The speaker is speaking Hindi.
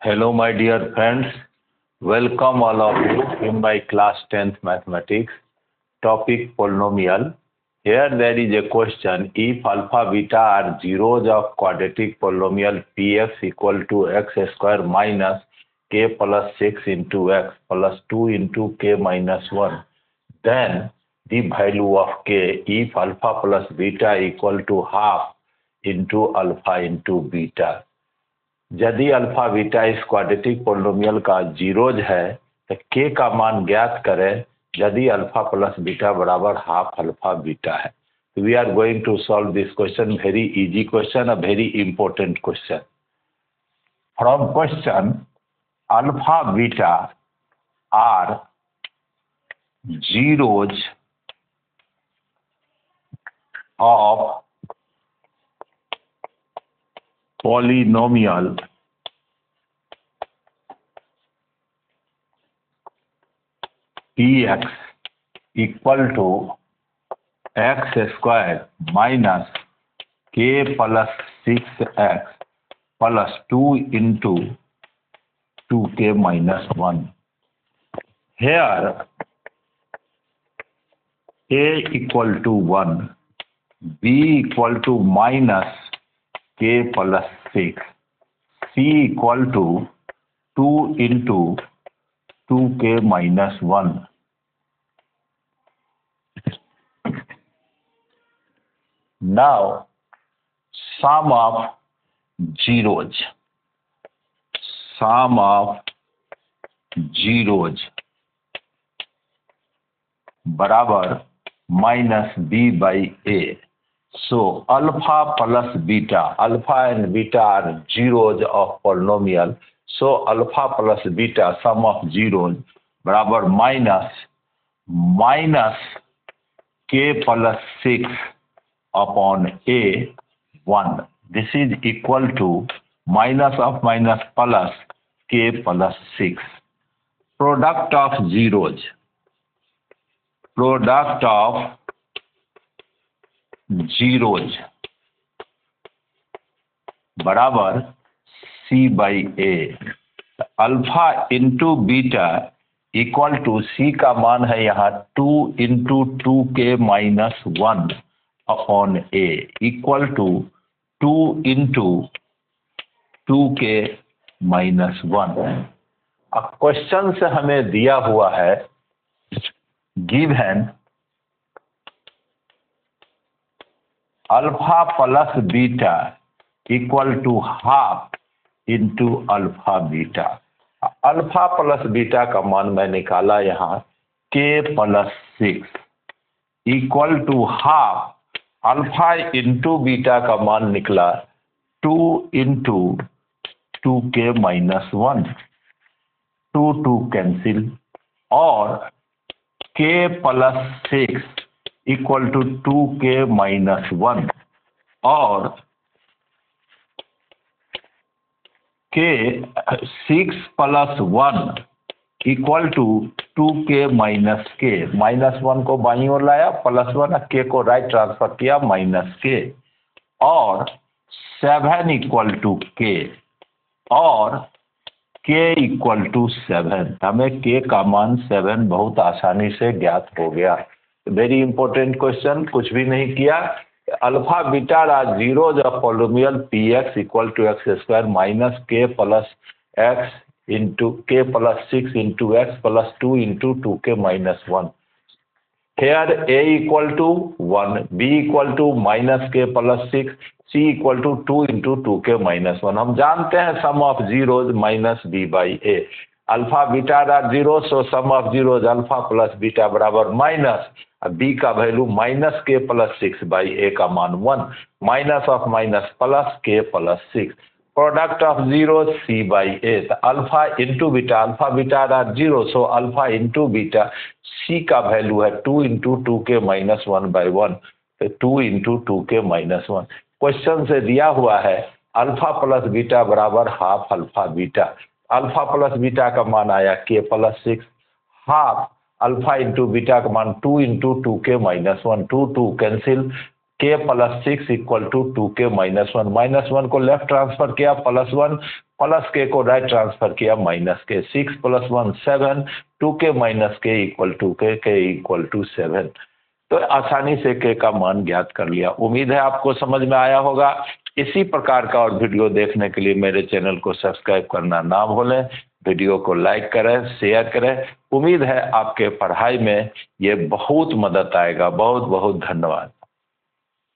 Hello, my dear friends. Welcome all of you in my class 10th mathematics topic polynomial. Here there is a question: if alpha beta are zeros of quadratic polynomial px equal to x square minus k plus 6 into x plus 2 into k minus 1, then the value of k if alpha plus beta equal to half into alpha into beta. यदि अल्फा बीटा इस क्वाड्रेटिक पोलिनोमियल का जीरोज है तो के का मान ज्ञात करें यदि अल्फा प्लस बीटा बराबर हाफ अल्फा बीटा है. We are going to solve this question. Very easy question, a very important question. From question alpha beta are zeros of polynomial px equal to x square minus k plus 6x plus 2 into 2k minus 1. Here a equal to 1, b equal to minus k plus 6, c equal to 2 into 2k minus 1. Now, sum of zeros. Sum of zeros बराबर minus b by a. So alpha plus beta, alpha and beta are zeros of polynomial. So alpha plus beta sum of zeros बराबर minus k plus 6 upon a 1. This is equal to minus of minus plus k plus 6. Product of zeros. Product of zeros बराबर c by a. Alpha into beta equal to c का मान है यहाँ 2 into 2k minus 1 upon a equal to 2 into 2k minus 1. अब क्वेश्चन से हमें दिया हुआ है given alpha plus beta equal to half into alpha beta. Alpha plus beta का मान मैं निकाला यहाँ k plus 6 equal to half alpha into beta का मान निकला 2 इंटू 2k माइनस 1. 2 कैंसिल और k plus 6 equal to 2k minus 1 और k 6 plus 1 equal to 2k minus k. Minus 1 को बाईं ओर लाया, प्लस 1 k को राइट ट्रांसफर किया माइनस k और 7 इक्वल टू k और k इक्वल टू 7. हमें k का मान 7 बहुत आसानी से ज्ञात हो गया. Very important question. कुछ भी नहीं किया. Alpha beta are zeros of polynomial P X equal to X square minus K plus X into K plus 6 into X plus 2 into 2k minus 1. Here a equal to 1, b equal to minus K plus 6, c equal to 2 into 2k minus 1. हम जानते हैं sum of zeros minus b by a. Alpha beta are zero, so sum of zeros alpha plus beta बराबर माइनस बी का value minus K plus 6 by A का मान 1 minus of minus plus K plus 6. Product of zero C by A. Alpha into beta, alpha beta are zero, so alpha into beta C का वैल्यू है 2 into 2k minus 1 by 1. 2 into 2k minus 1. Question से दिया हुआ है अल्फा प्लस बीटा बराबर half alpha beta. Alpha plus beta का मान आया k plus 6 half alpha into beta का मान 2 into 2k minus 1. 2 cancel, k plus 6 equal to 2k minus 1, minus 1 को लेफ्ट ट्रांसफर किया प्लस 1, प्लस k को राइट ट्रांसफर किया minus k, 6 plus 1 7, 2k minus k equal to k equal to 7। तो आसानी से k का मान ज्ञात कर लिया। उम्मीद है आपको समझ में आया होगा। इसी प्रकार का और वीडियो देखने के लिए मेरे चैनल को सब्सक्राइब करना ना भूलें, वीडियो को लाइक करें, शेयर करें। उम्मीद है आपके पढ़ाई में ये बहुत मदद आएगा। बहुत बहुत धन्यवाद।